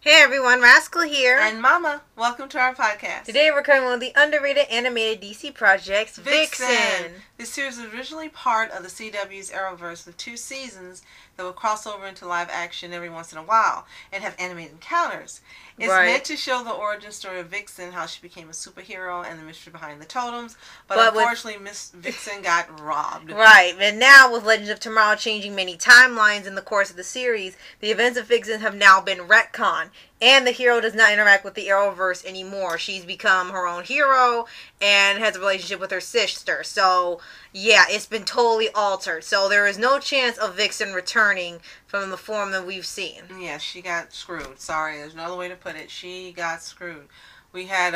Hey everyone, Rascal here. And Mama, welcome to our podcast. Today we're covering one of the underrated animated DC projects, Vixen. This series was originally part of the CW's Arrowverse with 2 seasons that would cross over into live action every once in a while and have animated encounters. It's meant to show the origin story of Vixen, how she became a superhero and the mystery behind the totems, but unfortunately Miss Vixen got robbed. Right, and now with Legends of Tomorrow changing many timelines in the course of the series, the events of Vixen have now been retconned. And the hero does not interact with the Arrowverse anymore. She's become her own hero and has a relationship with her sister. So, yeah, it's been totally altered. So there is no chance of Vixen returning from the form that we've seen. Yeah, she got screwed. Sorry, there's no other way to put it. She got screwed. We had,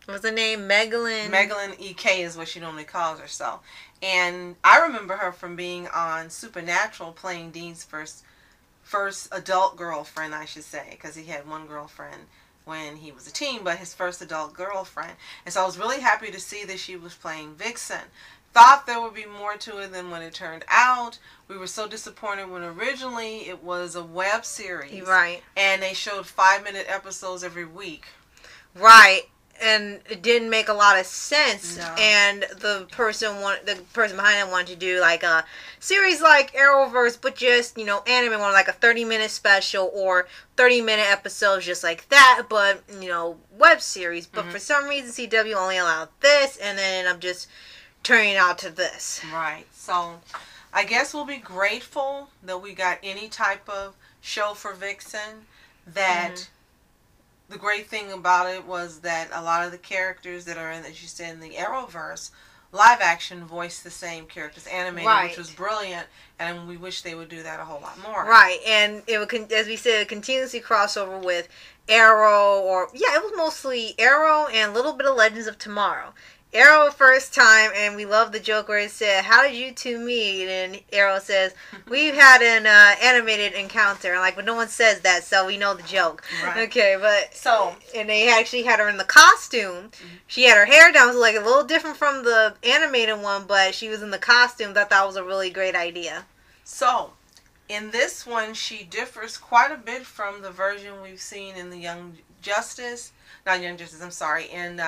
what's her name? Megalyn EK is what she normally calls herself. And I remember her from being on Supernatural playing Dean's first adult girlfriend, I should say, because he had one girlfriend when he was a teen, but his first adult girlfriend. And so I was really happy to see that she was playing Vixen. Thought there would be more to it than when it turned out. We were so disappointed when originally it was a web series. Right. And they showed 5-minute episodes every week. Right. And it didn't make a lot of sense. No. And the person behind it wanted to do like a series like Arrowverse, but just, anime one, like a 30-minute special or 30-minute episodes just like that, but, web series. But for some reason, CW only allowed this, and then I'm just turning out to this. Right. So I guess we'll be grateful that we got any type of show for Vixen. That the great thing about it was that a lot of the characters that are in, as you said, in the Arrowverse, live action voiced the same characters animated, which was brilliant, and we wish they would do that a whole lot more. Right, and it would, as we said, continuously crossover with Arrow, it was mostly Arrow and a little bit of Legends of Tomorrow. Arrow first time, and we love the joke where it said, "How did you two meet?" And Arrow says, "We've had an animated encounter." And but no one says that, so we know the joke. Right. Okay, and they actually had her in the costume. She had her hair down, so a little different from the animated one, but she was in the costume. Thought that was a really great idea. So, in this one, she differs quite a bit from the version we've seen in the Young Justice. Not Young Justice, I'm sorry, in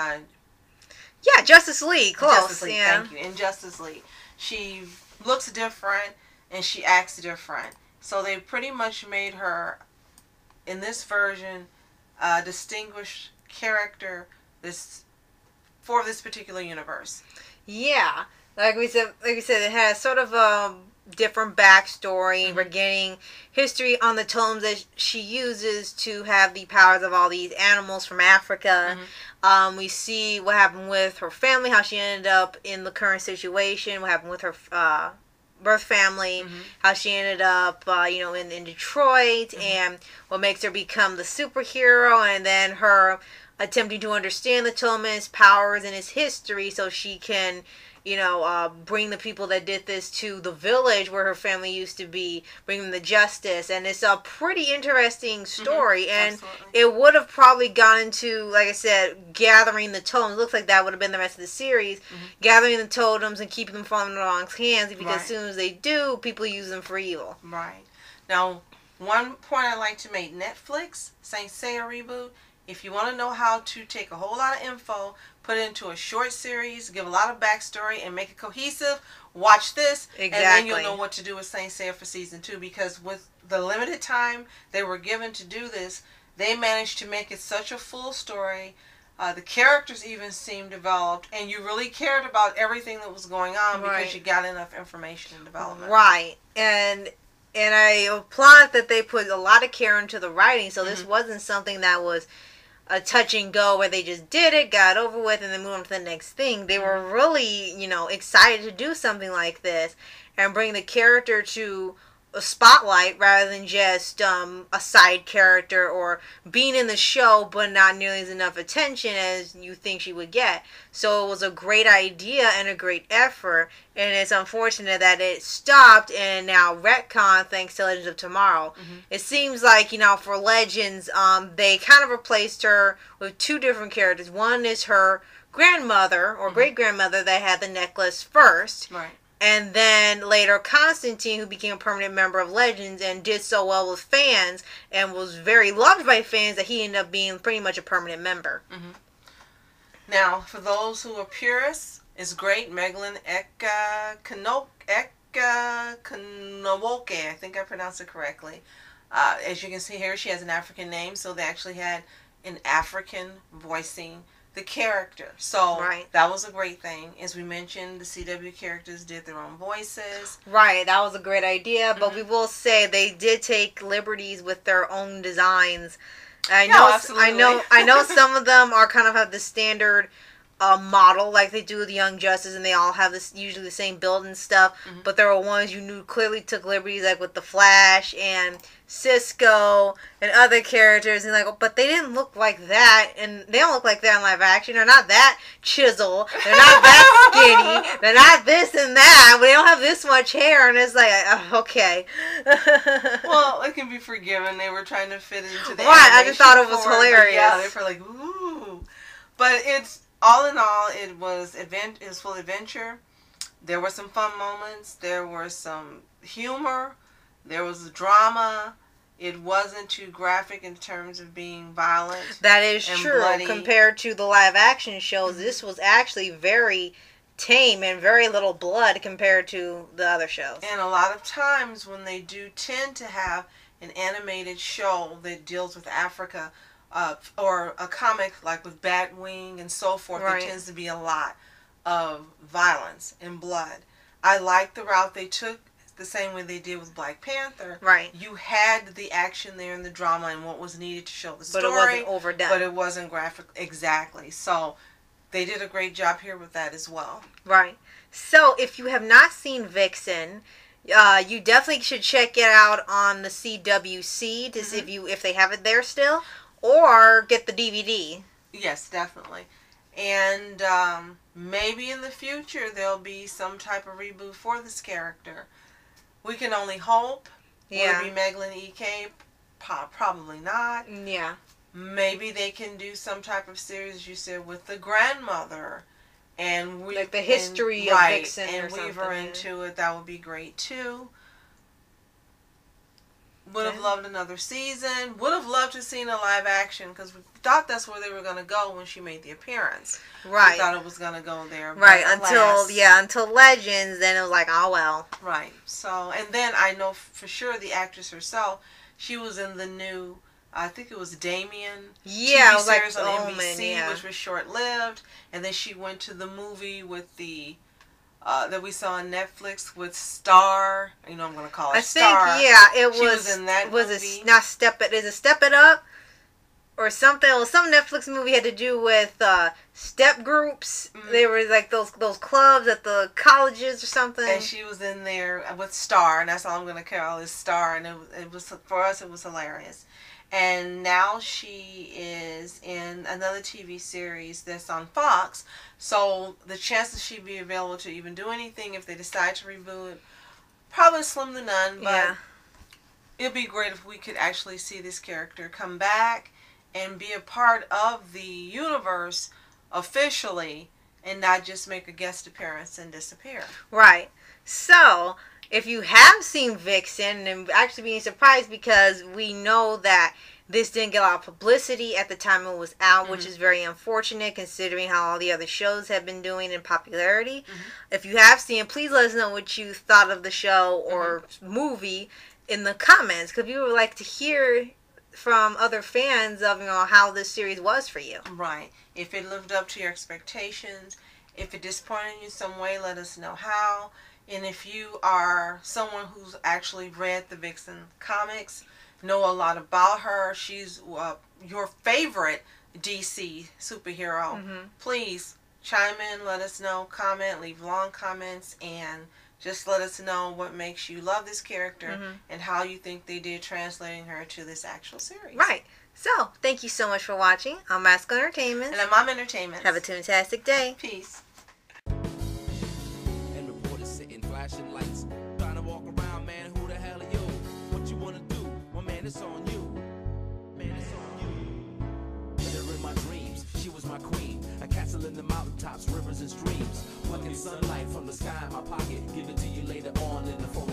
Justice League. Close. Justice League, thank you. In Justice League. She looks different and she acts different. So they pretty much made her, in this version, a distinguished character for this particular universe. Yeah. Like we said, it has sort of a different backstory. We're getting history on the totems that she uses to have the powers of all these animals from Africa. We see what happened with her family, how she ended up in the current situation, what happened with her birth family, how she ended up, in Detroit, and what makes her become the superhero, and then her attempting to understand the totems' powers and its history so she can bring the people that did this to the village where her family used to be, bring them to justice. And it's a pretty interesting story. And it would have probably gone into, like I said, gathering the totems. Looks like that would have been the rest of the series. Gathering the totems and keeping them from the wrong hands, because as soon as they do, people use them for evil. Right. Now, one point I'd like to make, Netflix, Saint Seiya reboot, if you want to know how to take a whole lot of info, put it into a short series, give a lot of backstory, and make it cohesive, watch this, and then you'll know what to do with Saint Seiya for season 2. Because with the limited time they were given to do this, they managed to make it such a full story. The characters even seemed developed, and you really cared about everything that was going on because you got enough information and development. Right. And I applaud that they put a lot of care into the writing, so this wasn't something that was a touch and go where they just did it, got over with, and then moved on to the next thing. They were really, excited to do something like this and bring the character to a spotlight rather than just a side character or being in the show but not nearly as enough attention as you think she would get. So it was a great idea and a great effort, and it's unfortunate that it stopped and now retcon thanks to Legends of Tomorrow. It seems like, for Legends, they kind of replaced her with 2 different characters. One is her grandmother or great-grandmother that had the necklace first. Right. And then later Constantine, who became a permanent member of Legends and did so well with fans and was very loved by fans that he ended up being pretty much a permanent member. Mm-hmm. Now, for those who are purists, it's great. Megalyn Kanoke, I think I pronounced it correctly. As you can see here, she has an African name, so they actually had an African voicing the character. So that was a great thing. As we mentioned, the CW characters did their own voices. Right, that was a great idea, but we will say they did take liberties with their own designs. I know some of them are kind of have the standard model like they do with Young Justice, and they all have this usually the same build and stuff. Mm-hmm. But there were ones you knew clearly took liberties, like with the Flash and Cisco and other characters, and like, but they didn't look like that, and they don't look like that in live action. They're not that chiseled. They're not that skinny. They're not this and that. But they don't have this much hair, and it's like, okay. Well, it can be forgiven. They were trying to fit into the I just thought it was hilarious. Yeah, they were like, ooh. But it's all in all, it was full adventure. There were some fun moments. There were some humor. There was drama. It wasn't too graphic in terms of being violent. That is true. Bloody. Compared to the live action shows, this was actually very tame and very little blood compared to the other shows. And a lot of times when they do tend to have an animated show that deals with Africa, or a comic like with Batwing and so forth, there tends to be a lot of violence and blood. I like the route they took, the same way they did with Black Panther. Right. You had the action there and the drama and what was needed to show the story. But it wasn't overdone. But it wasn't graphic. Exactly. So they did a great job here with that as well. Right. So if you have not seen Vixen, you definitely should check it out on the CWC to see if they have it there still. Or get the DVD. Yes, definitely. And maybe in the future there'll be some type of reboot for this character. We can only hope. Yeah. Will it be Megalyn EK? Probably not. Yeah. Maybe they can do some type of series, as you said, with the grandmother. And like the history of Vixen and weave her into it. That would be great too. Would have loved another season. Would have loved to have seen a live action, because we thought that's where they were going to go when she made the appearance. Right. We thought it was going to go there. Right. Until Legends, then it was like, oh well. Right. So, and then I know for sure the actress herself, she was in the new, I think it was Damien. Yeah, TV series like on NBC, which was short lived, and then she went to the movie with the. That we saw on Netflix with Star. You know, I'm going to call her Star. I think, yeah, it she was in that movie. Is it Step It Up? Or something. Well, some Netflix movie had to do with step groups. Mm-hmm. They were like those clubs at the colleges or something. And she was in there with Star, and that's all I'm going to call is Star. And it was for us, it was hilarious. And now she is in another TV series that's on Fox. So the chances she'd be available to even do anything if they decide to reboot, probably slim to none. But it'd be great if we could actually see this character come back and be a part of the universe officially, and not just make a guest appearance and disappear. Right. So if you have seen Vixen, and actually being surprised because we know that this didn't get a lot of publicity at the time it was out, which is very unfortunate considering how all the other shows have been doing in popularity. If you have seen it, please let us know what you thought of the show or movie in the comments, because we would like to hear from other fans of how this series was for you. Right. If it lived up to your expectations, if it disappointed you in some way, let us know how. And if you are someone who's actually read the Vixen comics, know a lot about her, she's your favorite DC superhero, please chime in, let us know, comment, leave long comments, and just let us know what makes you love this character and how you think they did translating her to this actual series. Right. So, thank you so much for watching. I'm Masco Entertainment. And I'm Mom Entertainment. Have a fantastic day. Peace. And reporters sitting flashing lights, trying to walk around, man, who the hell are you? What you want to do? Well, man, it's on you. Man, it's on you. Hit her in my dreams, she was my queen. A castle in the mountaintops, rivers and streams. What can sunlight from the sky in my pocket. Give it to you later on in the photo